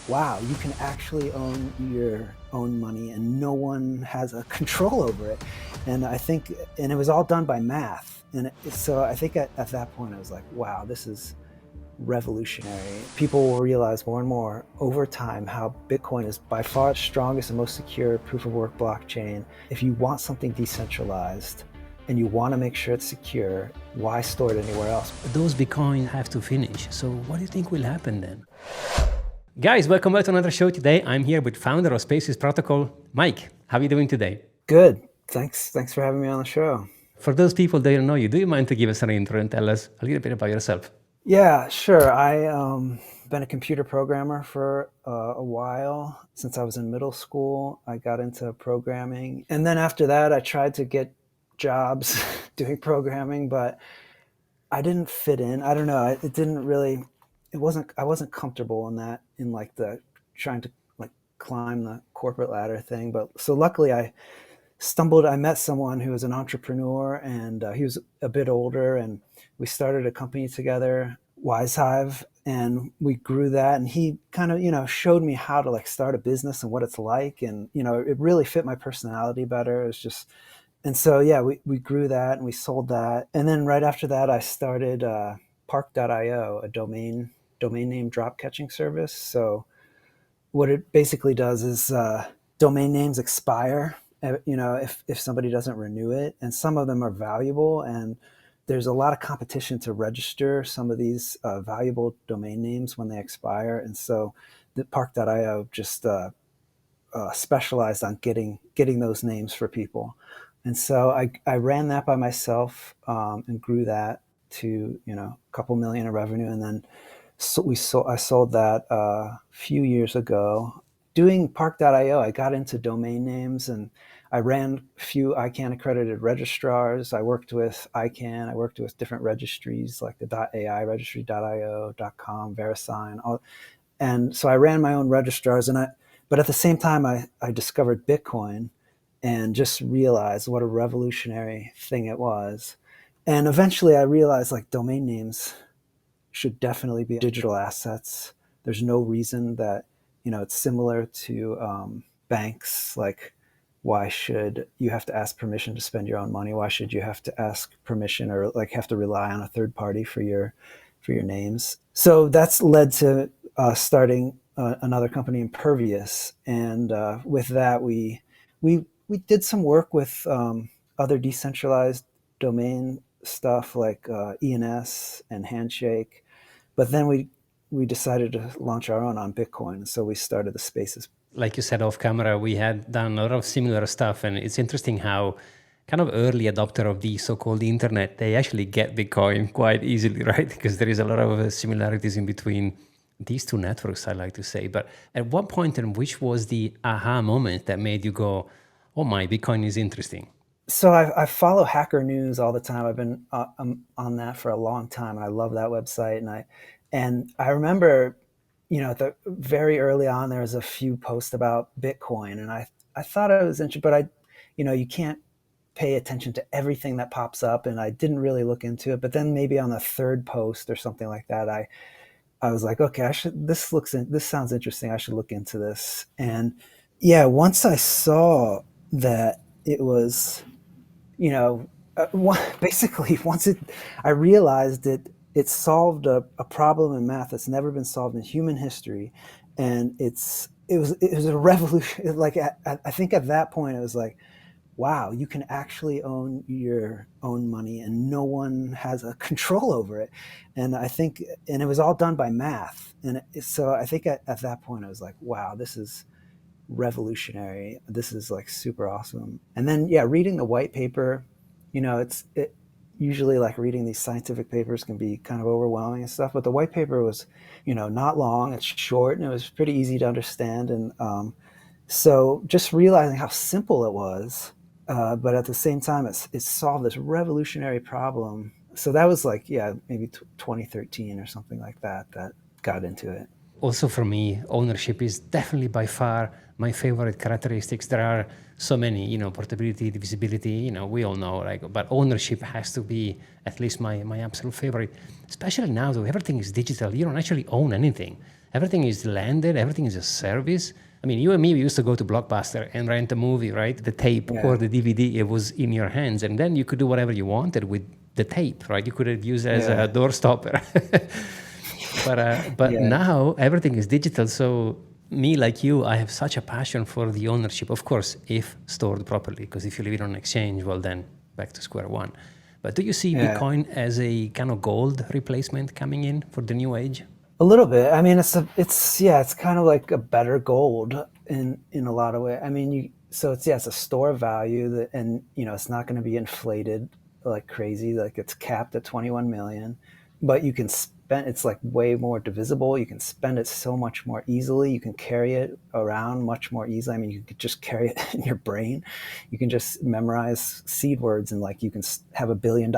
wow, you can actually own your own money and no one has a control over it. And I think, and it was all done by math. So I think at that point I was like, wow, this is revolutionary. People will realize more and more over time how Bitcoin is by far the strongest and most secure proof of work blockchain. If you want something decentralized and you want to make sure it's secure, why store it anywhere else? Those Bitcoin have to finish. So what do you think will happen then? Guys, welcome back to another show today. I'm here with founder of Spaces Protocol, Mike. How are you doing today? Good. Thanks for having me on the show. For those people that don't know you, do you mind to give us an intro and tell us a little bit about yourself? Yeah, sure. I been a computer programmer for a while. Since I was in middle school, I got into programming, and then after that, I tried to get jobs doing programming, but I didn't fit in. I don't know. It didn't really. It wasn't. I wasn't comfortable in that. In like the trying to like climb the corporate ladder thing. But so luckily, I met someone who was an entrepreneur, and he was a bit older, and we started a company together, Wisehive, and we grew that. And he kind of, showed me how to like start a business and what it's like. And, it really fit my personality better. It was just, and so, yeah, we grew that and we sold that. And then right after that, I started Park.io, a domain name drop catching service. So what it basically does is domain names expire, if somebody doesn't renew it, and some of them are valuable, and there's a lot of competition to register some of these valuable domain names when they expire. And so the Park.io just specialized on getting those names for people. And so I ran that by myself, and grew that to a couple million in revenue. And then I sold that a few years ago. Doing Park.io, I got into domain names, and I ran a few ICANN accredited registrars. I worked with ICANN. I worked with different registries like the .ai registry, .io, .com, VeriSign. And so I ran my own registrars, but at the same time, I discovered Bitcoin and just realized what a revolutionary thing it was. And eventually I realized like domain names should definitely be digital assets. There's no reason that, it's similar to banks. Like, why should you have to ask permission to spend your own money? Why should you have to ask permission or like have to rely on a third party for your names? So that's led to starting another company, Impervious, and with that we did some work with other decentralized domain stuff like ENS and Handshake, but then we decided to launch our own on Bitcoin, so we started the Spaces. Like you said off camera, we had done a lot of similar stuff, and it's interesting how kind of early adopter of the so-called internet, they actually get Bitcoin quite easily, right? Because there is a lot of similarities in between these two networks, I like to say. But at what point and which was the aha moment that made you go, oh my, Bitcoin is interesting? So I follow Hacker News all the time. I've been on that for a long time, and I love that website. And I remember, very early on, there was a few posts about Bitcoin, and I thought it was interesting, but you can't pay attention to everything that pops up, and I didn't really look into it. But then maybe on the third post or something like that, I was like, okay, this sounds interesting. I should look into this. And yeah, once I saw that it was, basically I realized that it solved a problem in math that's never been solved in human history. And it was a revolution. Like, I think at that point it was like, wow, you can actually own your own money and no one has a control over it. And it was all done by math. So I think at that point I was like, wow, this is revolutionary. This is like super awesome. And then, yeah, reading the white paper, it usually, like, reading these scientific papers can be kind of overwhelming and stuff, but the white paper was, not long, it's short, and it was pretty easy to understand. And so just realizing how simple it was, but at the same time, it solved this revolutionary problem. So that was like, yeah, maybe 2013 or something like that got into it. Also for me, ownership is definitely by far my favorite characteristics. There are so many, portability, divisibility, we all know, but ownership has to be at least my absolute favorite, especially now that everything is digital. You don't actually own anything. Everything is landed, everything is a service. I mean, you and me, we used to go to Blockbuster and rent a movie, right? The tape or Yeah, the DVD, it was in your hands. And then you could do whatever you wanted with the tape, right? You could have used it as a yeah, door stopper. But yeah, now everything is digital. So me, like you, I have such a passion for the ownership, of course, if stored properly. Because if you leave it on exchange, well, then back to square one. But do you see yeah. Bitcoin as a kind of gold replacement coming in for the new age? A little bit. I mean, it's yeah, it's kind of like a better gold in a lot of ways. I mean, so it's yeah, it's a store of value that, and it's not going to be inflated like crazy. Like it's capped at 21 million, but you can spend. It's like way more divisible. You can spend it so much more easily. You can carry it around much more easily. I mean, you could just carry it in your brain. You can just memorize seed words and like you can have $1 billion.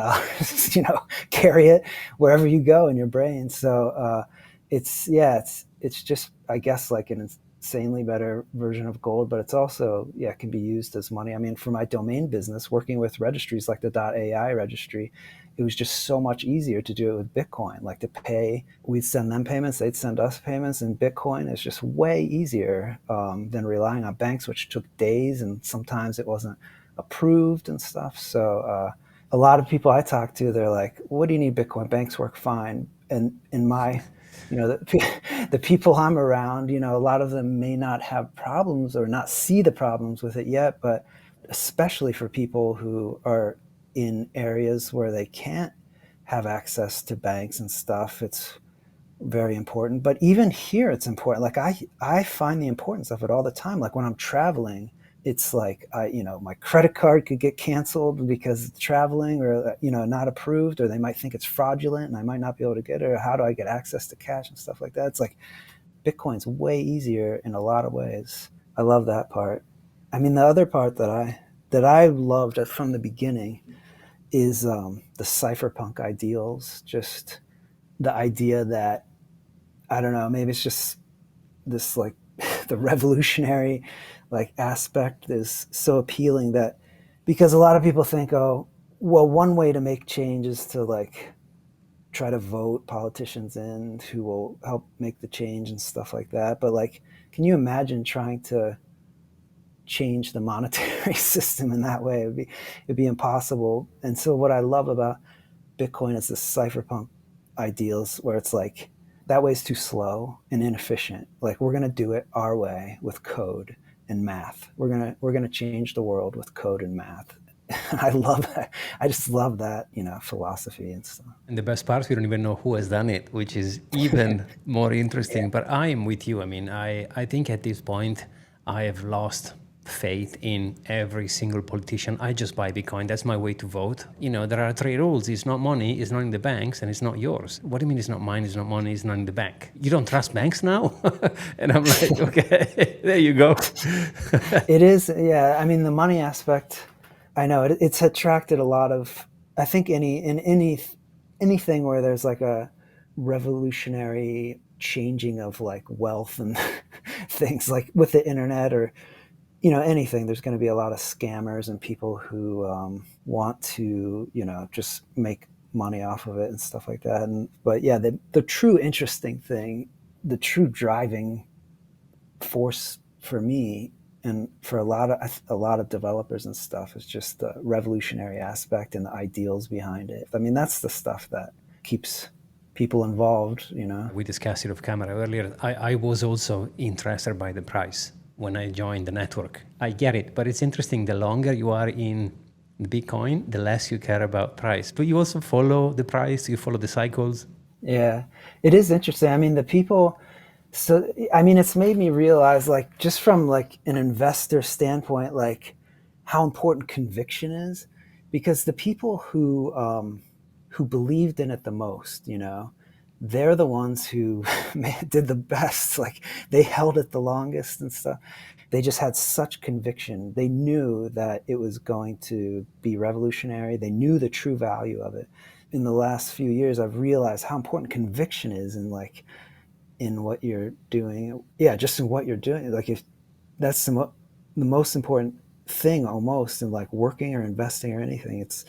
Carry it wherever you go in your brain. So. It's yeah, it's just I guess like an insanely better version of gold, but it's also yeah, it can be used as money. I mean, for my domain business, working with registries like the .ai registry, it was just so much easier to do it with Bitcoin. Like to pay, we'd send them payments, they'd send us payments, and Bitcoin is just way easier than relying on banks, which took days, and sometimes it wasn't approved and stuff. So a lot of people I talk to, they're like, "What do you need Bitcoin? Banks work fine." And in my the people I'm around, a lot of them may not have problems or not see the problems with it yet, but especially for people who are in areas where they can't have access to banks and stuff, it's very important. But even here, it's important. Like I find the importance of it all the time. Like when I'm traveling, it's like my credit card could get canceled because it's traveling or not approved, or they might think it's fraudulent and I might not be able to get it. Or how do I get access to cash and stuff like that? It's like Bitcoin's way easier in a lot of ways. I love that part. I mean, the other part that I loved from the beginning is the cypherpunk ideals. Just the idea that I don't know, maybe it's just this like the revolutionary like aspect is so appealing that because a lot of people think, oh, well, one way to make change is to like try to vote politicians in who will help make the change and stuff like that. But like, can you imagine trying to change the monetary system in that way? It'd be impossible. And so what I love about Bitcoin is this cypherpunk ideals where it's like that way's too slow and inefficient. Like we're gonna do it our way with code and math. We're gonna change the world with code and math. I love that. I just love that, philosophy and stuff. And the best part, we don't even know who has done it, which is even more interesting. But I am with you. I mean, I think at this point, I have lost faith in every single politician. I just buy Bitcoin. That's my way to vote. There are three rules. It's not money, it's not in the banks, and it's not yours. What do you mean it's not mine, it's not money, it's not in the bank? You don't trust banks now? And I'm like, okay, there you go. It is, yeah. I mean, the money aspect, I know it's attracted a lot of. I think anything where there's like a revolutionary changing of like wealth and things like with the internet or anything, there's going to be a lot of scammers and people who want to just make money off of it and stuff like that. But yeah, the true interesting thing, the true driving force for me and for a lot of developers and stuff is just the revolutionary aspect and the ideals behind it. I mean, that's the stuff that keeps people involved. We discussed it off camera earlier. I was also interested by the price when I joined the network. I get it, but it's interesting. The longer you are in Bitcoin, the less you care about price. Do you also follow the price? You follow the cycles? Yeah, it is interesting. I mean, the people. So, I mean, it's made me realize, like, just from like an investor standpoint, like how important conviction is, because the people who believed in it the most, they're the ones who did the best. Like, they held it the longest and stuff. They just had such conviction. They knew that it was going to be revolutionary. They knew the true value of it. In the last few years, I've realized how important conviction is, and like in what you're doing. Yeah, just in what you're doing. Like if that's the most important thing almost in like working or investing or anything. It's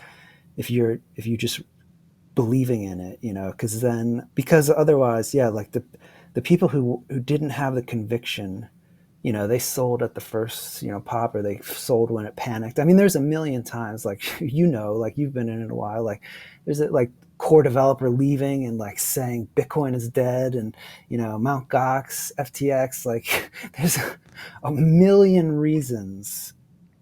if you just believing in it, because otherwise, yeah, like the people who didn't have the conviction, they sold at the first, pop, or they sold when it panicked. I mean, there's a million times, like, like you've been in it a while, like there's a like core developer leaving and like saying Bitcoin is dead, and Mount Gox, FTX, like there's a million reasons.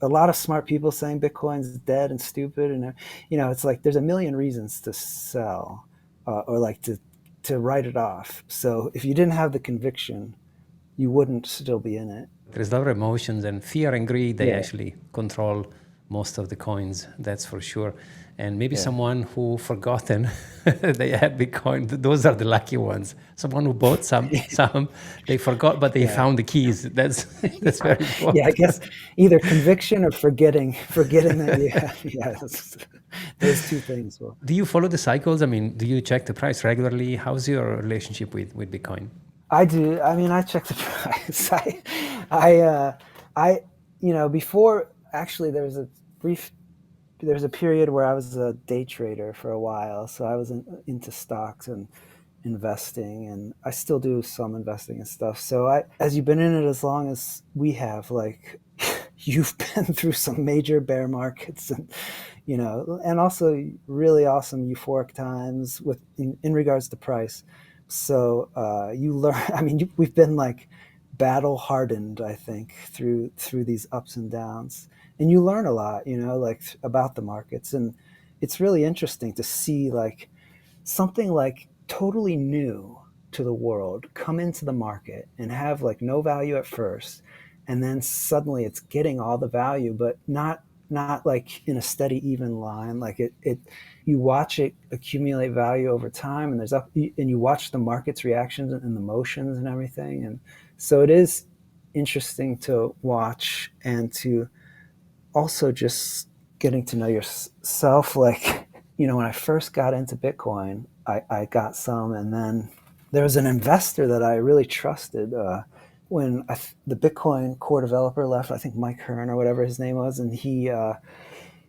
A lot of smart people saying Bitcoin's dead and stupid, and it's like there's a million reasons to sell, or like to write it off. So if you didn't have the conviction, you wouldn't still be in it. There's a lot of emotions, and fear and greed, they Yeah, actually control most of the coins, that's for sure. And maybe yeah, someone who forgotten they had Bitcoin, those are the lucky ones. Someone who bought some, they forgot, but they yeah, found the keys. That's that's very yeah. I important. guess either conviction or forgetting that you have. Yeah, those two things. Well, Do you follow the cycles? I mean, do you check the price regularly? How's your relationship with Bitcoin? I do. I mean, I check the price. I, I, before, actually, brief, there was a period where I was a day trader for a while. So I was into stocks and investing, and I still do some investing and stuff. So as you've been in it as long as we have, like, you've been through some major bear markets, and also really awesome euphoric times in regards to price. So you learn. I mean, we've been like battle hardened, I think, through these ups and downs, and you learn a lot, like about the markets, and it's really interesting to see like something like totally new to the world come into the market and have like no value at first, and then suddenly it's getting all the value, but not like in a steady even line. Like it you watch it accumulate value over time, and there's up, and you watch the market's reactions and the motions and everything. And so it is interesting to watch, and to also just getting to know yourself. Like, when I first got into Bitcoin, I got some, and then there was an investor that I really trusted. When the Bitcoin core developer left, I think Mike Hearn or whatever his name was, and he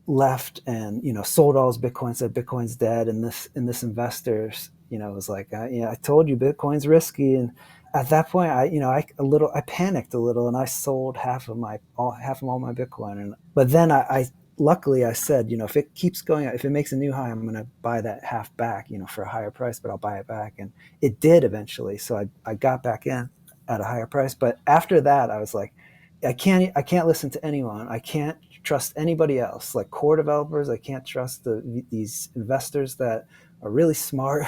left and sold all his Bitcoin, said Bitcoin's dead, and this investor was like, I told you Bitcoin's risky. And at that point, I panicked a little, and I sold half of all my Bitcoin. And but then I luckily I said, if it keeps going, if it makes a new high, I'm going to buy that half back, for a higher price, but I'll buy it back. And it did eventually, so I got back in at a higher price. But after that, I was like, I can't listen to anyone. I can't trust anybody else. Like core developers, I can't trust these investors that are really smart,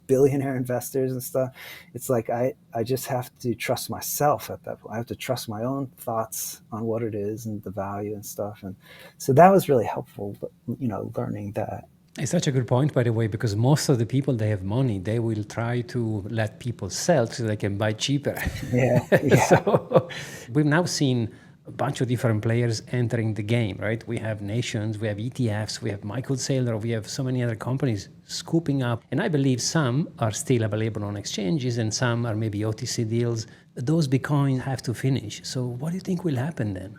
billionaire investors and stuff. It's like I just have to trust myself at that point. I have to trust my own thoughts on what it is and the value and stuff. And so that was really helpful, learning that. It's such a good point, by the way, because most of the people, they have money. They will try to let people sell so they can buy cheaper. Yeah, yeah, So we've now seen a bunch of different players entering the game, right? We have nations, we have ETFs, we have Michael Saylor, we have so many other companies scooping up. And I believe some are still available on exchanges and some are maybe OTC deals. Those Bitcoins have to finish. So what do you think will happen then?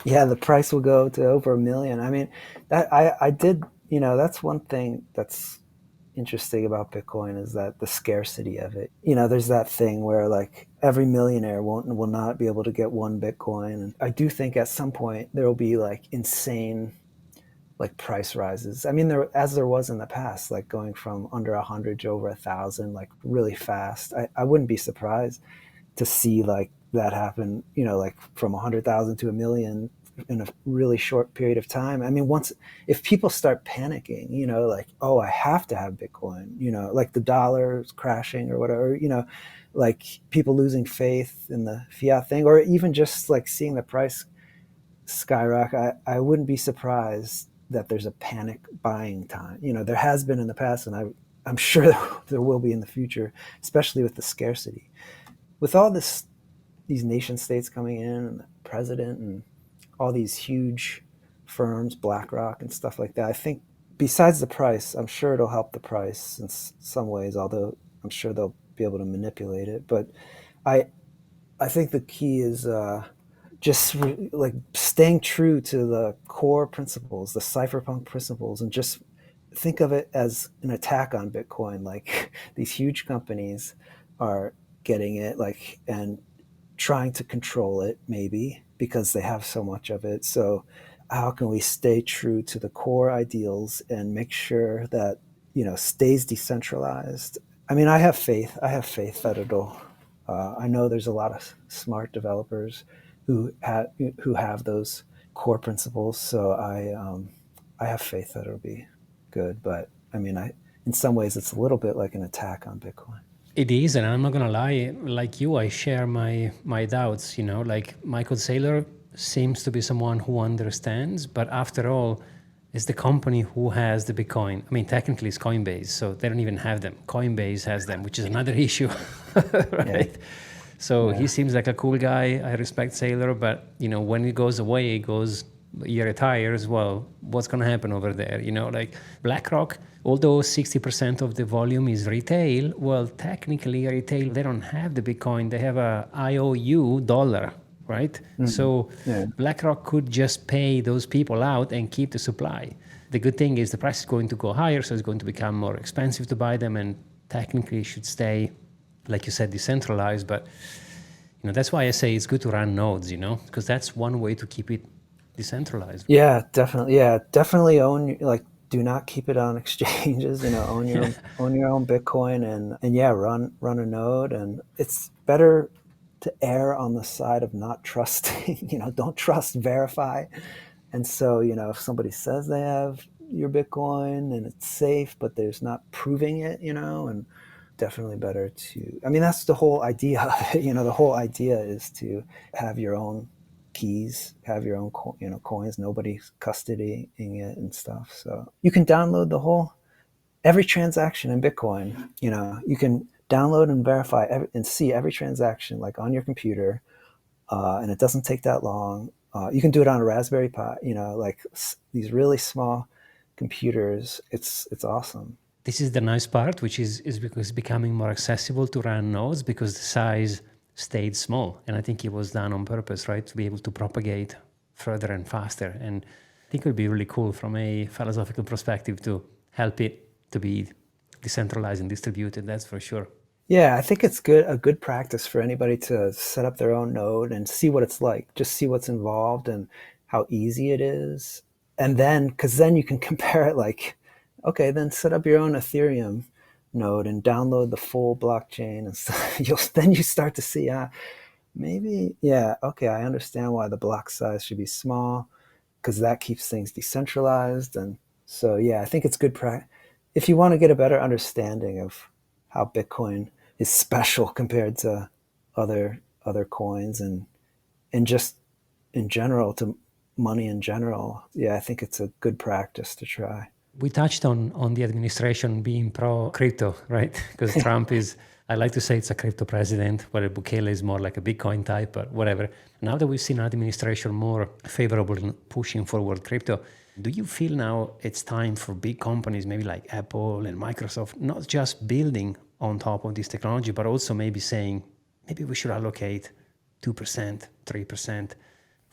yeah. The price will go to over a million. I mean, I did. That's one thing that's interesting about Bitcoin, is that the scarcity of it. There's that thing where like every millionaire will not be able to get one Bitcoin. And I do think at some point there will be like insane like price rises. I mean, there was in the past, like going from under 100 to over 1,000, like really fast. I wouldn't be surprised to see like that happen, like from 100,000 to a million in a really short period of time. I mean, if people start panicking, like, oh, I have to have Bitcoin, like the dollar is crashing or whatever, like people losing faith in the fiat thing, or even just like seeing the price skyrocket, I wouldn't be surprised that there's a panic buying time. There has been in the past, and I'm sure there will be in the future, especially with the scarcity. With all these nation states coming in, and the president, and all these huge firms, BlackRock and stuff like that, I think besides the price, I'm sure it'll help the price in some ways, although I'm sure they'll be able to manipulate it. But I I think the key is just like staying true to the core principles, the cypherpunk principles, and just think of it as an attack on Bitcoin. Like these huge companies are getting it, like, and trying to control it, maybe because they have so much of it. So how can we stay true to the core ideals and make sure that, stays decentralized? I mean, I have faith. I have faith that it'll. I know there's a lot of smart developers who have those core principles. So I have faith that it'll be good. But I mean, in some ways it's a little bit like an attack on Bitcoin. It is, and I'm not gonna lie. Like you, I share my doubts. Like Michael Saylor seems to be someone who understands, but after all, it's the company who has the Bitcoin. I mean, technically, it's Coinbase, so they don't even have them. Coinbase has them, which is another issue, right? Yeah. So he Yeah. seems like a cool guy. I respect Saylor, but when he goes away, he retires. Well, what's going to happen over there? Like BlackRock, although 60% of the volume is retail, well, technically retail, they don't have the Bitcoin. They have a IOU dollar, right? So Yeah. BlackRock could just pay those people out and keep the supply. The good thing is the price is going to go higher, so it's going to become more expensive to buy them, and technically should stay, like you said, decentralized. But that's why I say it's good to run nodes, because that's one way to keep it decentralized. Yeah, definitely. Yeah, definitely own, like, do not keep it on exchanges. Own your own Bitcoin, and yeah, run a node. And it's better to err on the side of not trusting. Don't trust, verify. And so, if somebody says they have your Bitcoin and it's safe, but there's not proving it, and definitely better to. I mean, that's the whole idea of it. The whole idea is to have your own keys, have your own coins, nobody's custodying it and stuff. So you can download every transaction in Bitcoin. You can download and verify and see every transaction, like, on your computer, and it doesn't take that long. You can do it on a Raspberry Pi. Like these really small computers. It's awesome. This is the nice part, which is because it's becoming more accessible to run nodes because the size stayed small. And I think it was done on purpose, right? To be able to propagate further and faster. And I think it would be really cool from a philosophical perspective to help it to be decentralized and distributed. That's for sure. Yeah, I think it's a good practice for anybody to set up their own node and see what it's like, just see what's involved and how easy it is. And then, because then you can compare it, like, okay, then set up your own Ethereum node and download the full blockchain and stuff. Then you start to see, maybe, yeah, okay, I understand why the block size should be small, because that keeps things decentralized. And so, yeah, I think it's good practice. If you want to get a better understanding of how Bitcoin is special compared to other coins, and just in general, to money in general, yeah, I think it's a good practice to try. We touched on the administration being pro crypto, right? Because Trump is, I like to say it's a crypto president, where Bukele is more like a Bitcoin type, but whatever. Now that we've seen an administration more favorable in pushing forward crypto, do you feel now it's time for big companies, maybe like Apple and Microsoft, not just building on top of this technology, but also maybe saying, maybe we should allocate 2%, 3%,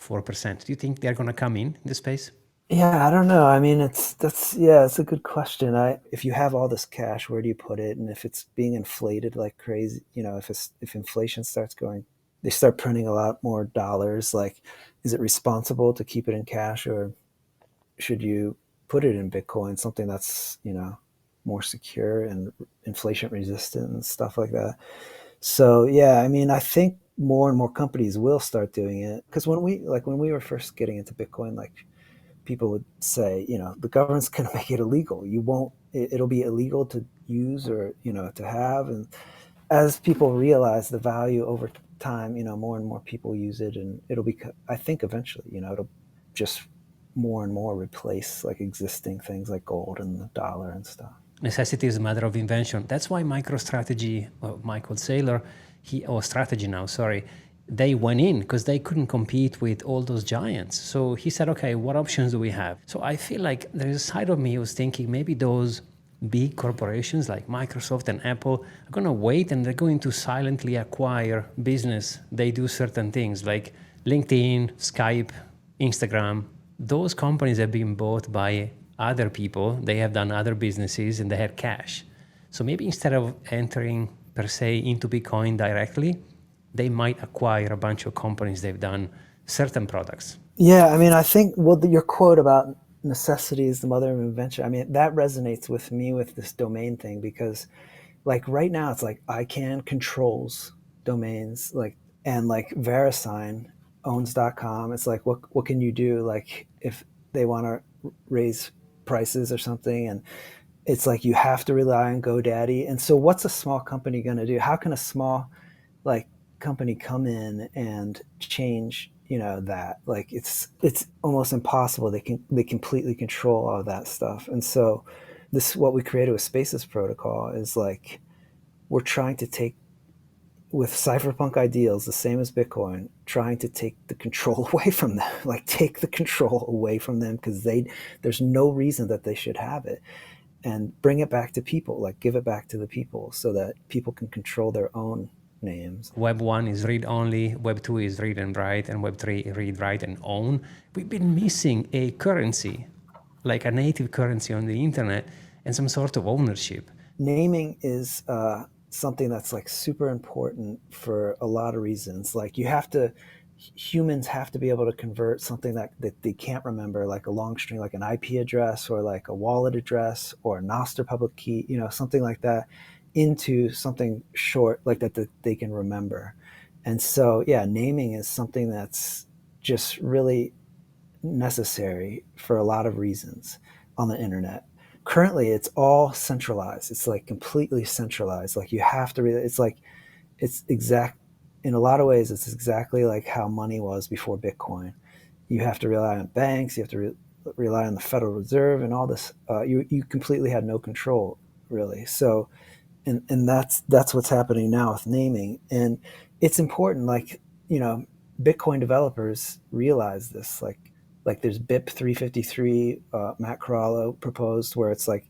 4%. Do you think they're going to come in the space? Yeah, I don't know. I mean, it's a good question. If you have all this cash, where do you put it? And if it's being inflated like crazy, if inflation starts going, they start printing a lot more dollars. Like, is it responsible to keep it in cash, or should you put it in Bitcoin, something that's, more secure and inflation resistant and stuff like that? So yeah, I mean, I think more and more companies will start doing it, because when we were first getting into Bitcoin, like, people would say, the government's going to make it illegal. You won't. It'll be illegal to use, or to have. And as people realize the value over time, more and more people use it, and it'll be. I think eventually, it'll just more and more replace, like, existing things like gold and the dollar and stuff. Necessity is a matter of invention. That's why MicroStrategy, Michael Saylor, Strategy now, sorry, they went in because they couldn't compete with all those giants. So he said, okay, what options do we have? So I feel like there is a side of me who's thinking maybe those big corporations like Microsoft and Apple are going to wait, and they're going to silently acquire business. They do certain things like LinkedIn, Skype, Instagram. Those companies have been bought by other people, they have done other businesses and they had cash. So maybe instead of entering per se into Bitcoin directly, they might acquire a bunch of companies they've done certain products. Yeah, I mean, I think, well, your quote about necessity is the mother of invention. I mean, that resonates with me with this domain thing because, like, right now it's like ICANN controls domains, like, and like VeriSign owns.com. It's like, what can you do? Like, if they want to raise prices or something, and it's like you have to rely on GoDaddy. And so, what's a small company going to do? How can a small like company come in and change that? Like it's almost impossible. They completely control all of that stuff. And so this, what we created with Spaces Protocol, is like we're trying to take, with cypherpunk ideals the same as Bitcoin, trying to take the control away from them, like take the control away from them, because there's no reason that they should have it, and bring it back to people, like give it back to the people so that people can control their own names. Web 1 is read only, Web 2 is read and write, and Web 3 read, write, and own. We've been missing a currency, like a native currency on the internet, and some sort of ownership. Naming is something that's like super important for a lot of reasons. Like humans have to be able to convert something that they can't remember, like a long string, like an IP address or like a wallet address or a Nostr public key, something like that, into something short like that they can remember. And so, yeah, naming is something that's just really necessary for a lot of reasons on the internet. Currently, it's all centralized. It's like completely centralized. Like you have to it's like it's exact in a lot of ways. It's exactly like how money was before Bitcoin. You have to rely on banks. You have to rely on the Federal Reserve and all this. You completely had no control, really. So, and that's what's happening now with naming. And it's important. Like, Bitcoin developers realize this. Like there's BIP 353, Matt Corallo proposed, where it's like,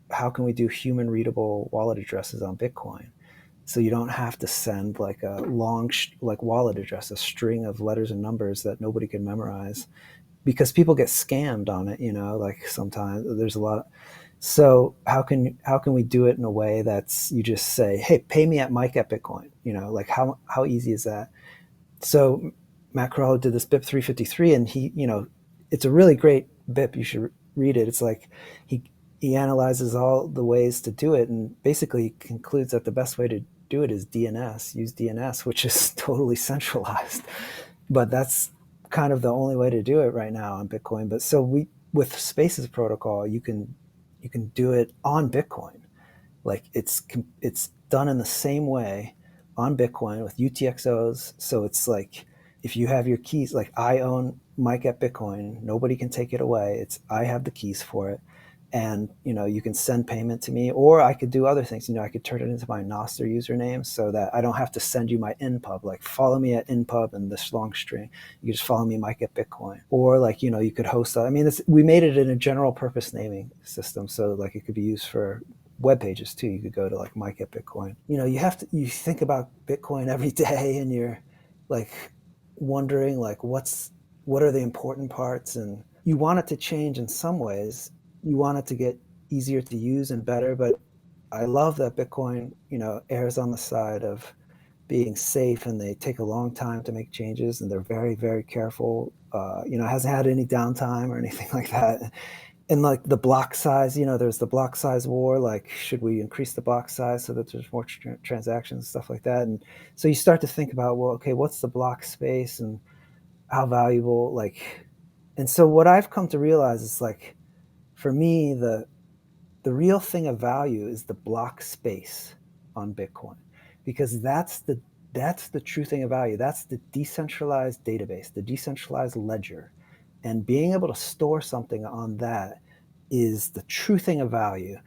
how can we do human readable wallet addresses on Bitcoin? So you don't have to send like a long like wallet address, a string of letters and numbers that nobody can memorize, because people get scammed on it. Like sometimes there's a lot of, so how can we do it in a way that's, you just say, hey, pay me at Mike at Bitcoin? Like how easy is that? So Matt Corallo did this BIP 353, and it's a really great BIP. You should read it. It's like he analyzes all the ways to do it, and basically concludes that the best way to do it is DNS. Use DNS, which is totally centralized, but that's kind of the only way to do it right now on Bitcoin. But so with Spaces Protocol, you can do it on Bitcoin. Like it's done in the same way on Bitcoin with UTXOs. So it's like, if you have your keys, like I own Mike at Bitcoin, nobody can take it away. I have the keys for it. And you can send payment to me, or I could do other things. I could turn it into my Nostr username so that I don't have to send you my inpub. Like, follow me at inpub and this long string. You just follow me, Mike at Bitcoin. Or like, you could host. I mean, we made it in a general purpose naming system, so like it could be used for web pages too. You could go to like Mike at Bitcoin. You think about Bitcoin every day, and you're like wondering like what are the important parts, and you want it to change in some ways. You want it to get easier to use and better, but I love that Bitcoin, errs on the side of being safe, and they take a long time to make changes, and they're very, very careful. It hasn't had any downtime or anything like that. And like the block size, there's the block size war. Like, should we increase the block size so that there's more transactions and stuff like that? And so you start to think about, well, okay, what's the block space and how valuable, like, and so what I've come to realize is, like, for me, the real thing of value is the block space on Bitcoin, because that's the true thing of value. That's the decentralized database, the decentralized ledger, and being able to store something on that is the true thing of value.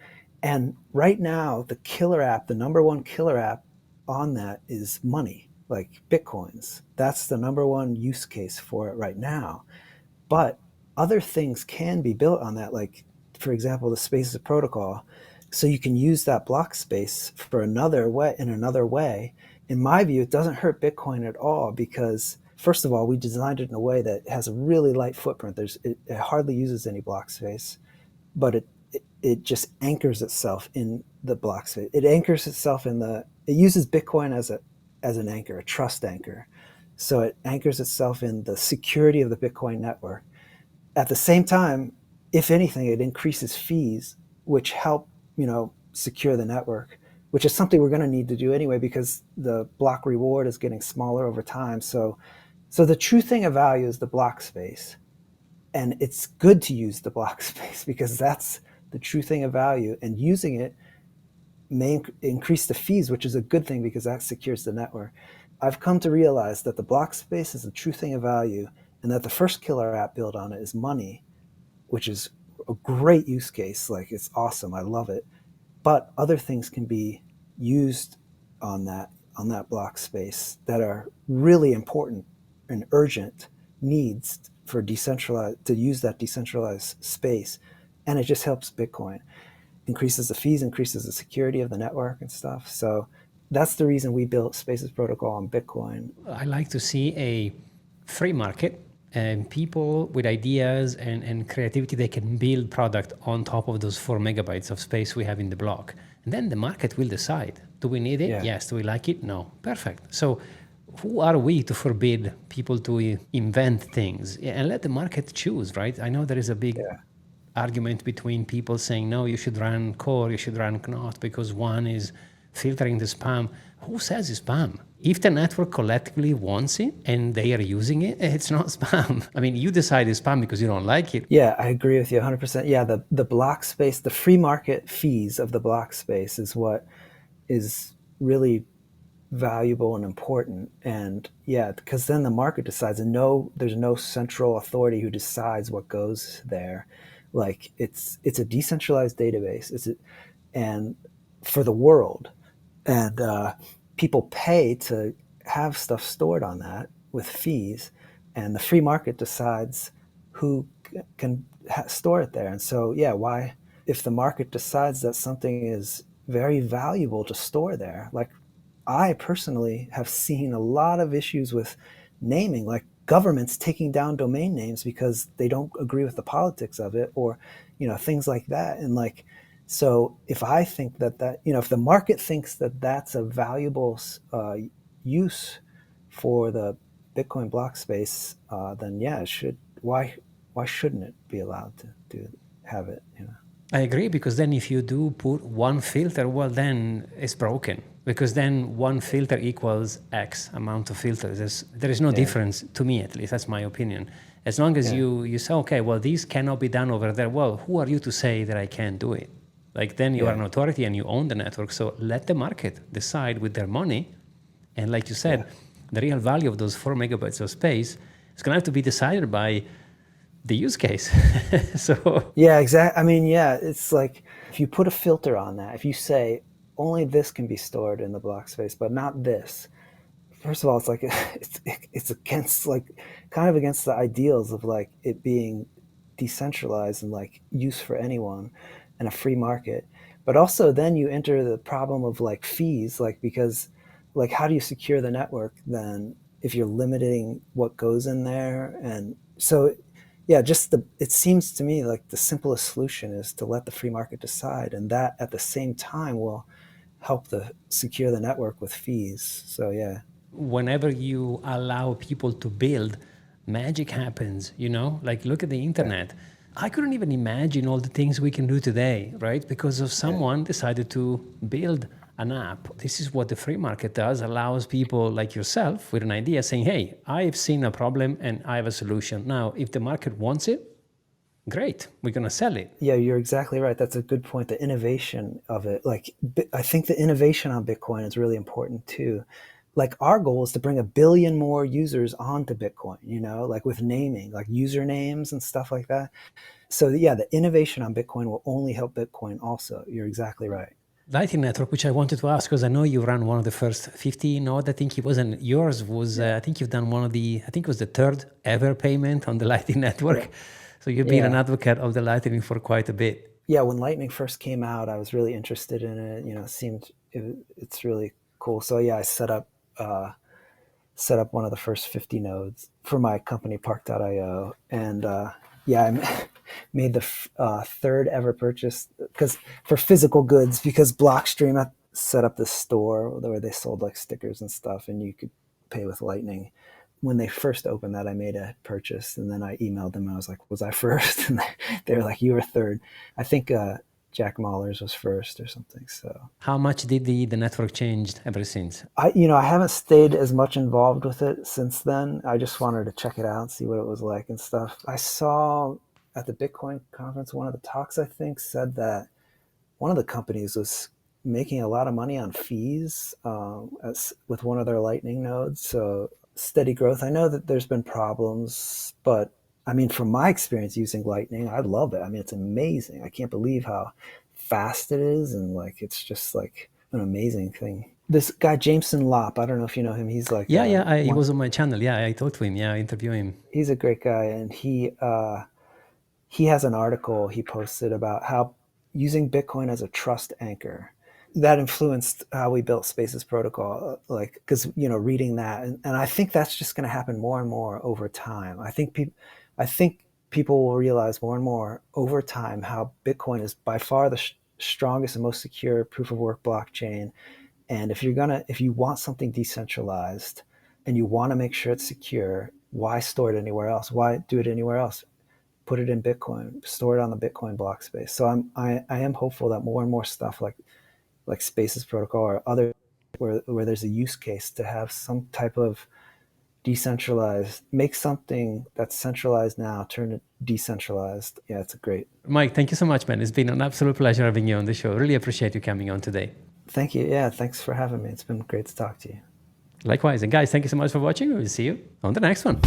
And right now, the number one killer app on that is money, like Bitcoins. That's the number one use case for it right now. But other things can be built on that, like, for example, the Spaces protocol. So you can use that block space for another way. In my view, it doesn't hurt Bitcoin at all, because first of all, we designed it in a way that has a really light footprint. It hardly uses any block space. but it just anchors itself in the block space. It anchors itself in it uses Bitcoin as an anchor, a trust anchor. So it anchors itself in the security of the Bitcoin network. At the same time, if anything, it increases fees, which help, secure the network, which is something we're going to need to do anyway because the block reward is getting smaller over time. So the true thing of value is the block space, and it's good to use the block space because that's the true thing of value. And using it may increase the fees, which is a good thing because that secures the network. I've come to realize that the block space is the true thing of value, and that the first killer app built on it is money, which is a great use case. Like, it's awesome. I love it. But other things can be used on that block space that are really important and urgent needs for decentralized to use that decentralized space. And it just helps Bitcoin, increases the fees, increases the security of the network and stuff. So that's the reason we built Spaces Protocol on Bitcoin. I like to see a free market and people with ideas and creativity, they can build product on top of those 4 megabytes of space we have in the block. And then the market will decide, do we need it? Yeah. Yes. Do we like it? No. Perfect. So who are we to forbid people to invent things and let the market choose, right? I know there is a big argument between people saying, no, you should run core, you should run knot because one is filtering the spam. Who says it's spam? If the network collectively wants it and they are using it, it's not spam. I mean, you decide it's spam because you don't like it. Yeah, I agree with you 100%. Yeah, the block space, the free market fees of the block space is what is really valuable and important. And yeah, because then the market decides, and there's no central authority who decides what goes there. Like, it's a decentralized database. And for the world, and people pay to have stuff stored on that with fees, and the free market decides who can store it there. And so, yeah, why, if the market decides that something is very valuable to store there, like, I personally have seen a lot of issues with naming, like governments taking down domain names because they don't agree with the politics of it, or things like that. And like, so if I think if the market thinks that that's a valuable use for the Bitcoin block space, then yeah, it should. Why shouldn't it be allowed to have it? I agree, because then if you do put one filter, well, then it's broken, because then one filter equals X amount of filters. There is no difference, to me at least, that's my opinion. As long as you say, okay, well, these cannot be done over there, well, who are you to say that I can't do it? Like, then you are an authority and you own the network, so let the market decide with their money. And like you said, the real value of those 4 megabytes of space is going to have to be decided by the use case. So yeah, exactly. I mean, yeah, it's like if you put a filter on that, if you say only this can be stored in the block space, but not this. First of all, it's like it's against, like, kind of against the ideals of like it being decentralized and like use for anyone and a free market. But also then you enter the problem of like fees, like, because like, how do you secure the network then if you're limiting what goes in there? And so yeah, it seems to me like the simplest solution is to let the free market decide, and that at the same time will help secure the network with fees. So yeah. whenever you allow people to build, magic happens, like look at the internet. I couldn't even imagine all the things we can do today, right? Because of someone decided to build an app. This is what the free market does, allows people like yourself with an idea saying, hey, I've seen a problem and I have a solution. Now, if the market wants it, great, we're going to sell it. Yeah, you're exactly right. That's a good point. The innovation of it. Like, I think the innovation on Bitcoin is really important too. Like, our goal is to bring 1 billion more users onto Bitcoin, like with naming, like usernames and stuff like that. So yeah, the innovation on Bitcoin will only help Bitcoin also. You're exactly right. Lightning Network, which I wanted to ask, because I know you ran one of the first 50 node. I think it wasn't yours. Was I think you've done I think it was the third ever payment on the Lightning Network. Yeah. So you've been an advocate of the Lightning for quite a bit. Yeah, when Lightning first came out, I was really interested in it. It's really cool. So yeah, I set up one of the first 50 nodes for my company Park.io, and made the third ever purchase because for physical goods, because Blockstream set up this store where they sold like stickers and stuff, and you could pay with Lightning. When they first opened that, I made a purchase, and then I emailed them. And I was like, "Was I first?" And they were like, "You were third." I think Jack Mahler's was first or something. So How much did the network changed ever since? I haven't stayed as much involved with it since then. I just wanted to check it out, see what it was like and stuff. I saw at the Bitcoin conference, one of the talks I think said that one of the companies was making a lot of money on fees with one of their Lightning nodes. So steady growth. I know that there's been problems, but I mean, from my experience using Lightning, I love it. I mean, it's amazing. I can't believe how fast it is, and like it's just like an amazing thing. This guy Jameson Lopp, I don't know if you know him. He's like He one. was on my channel. Yeah, I talked to him. Yeah, I interviewed him. He's a great guy, and he has an article he posted about how using Bitcoin as a trust anchor that influenced how we built Spaces Protocol. Like, because reading that, and I think that's just going to happen more and more over time. I think people will realize more and more over time how Bitcoin is by far the strongest and most secure proof of work blockchain. And if you want something decentralized and you want to make sure it's secure, why store it anywhere else? Why do it anywhere else? Put it in Bitcoin, store it on the Bitcoin block space. So I am hopeful that more and more stuff like Spaces Protocol or other where there's a use case to have some type of decentralized, make something that's centralized now, turn it decentralized. Yeah, it's a great. Mike, thank you so much, man. It's been an absolute pleasure having you on the show. Really appreciate you coming on today. Thank you. Yeah, thanks for having me. It's been great to talk to you. Likewise. And guys, thank you so much for watching. We'll see you on the next one.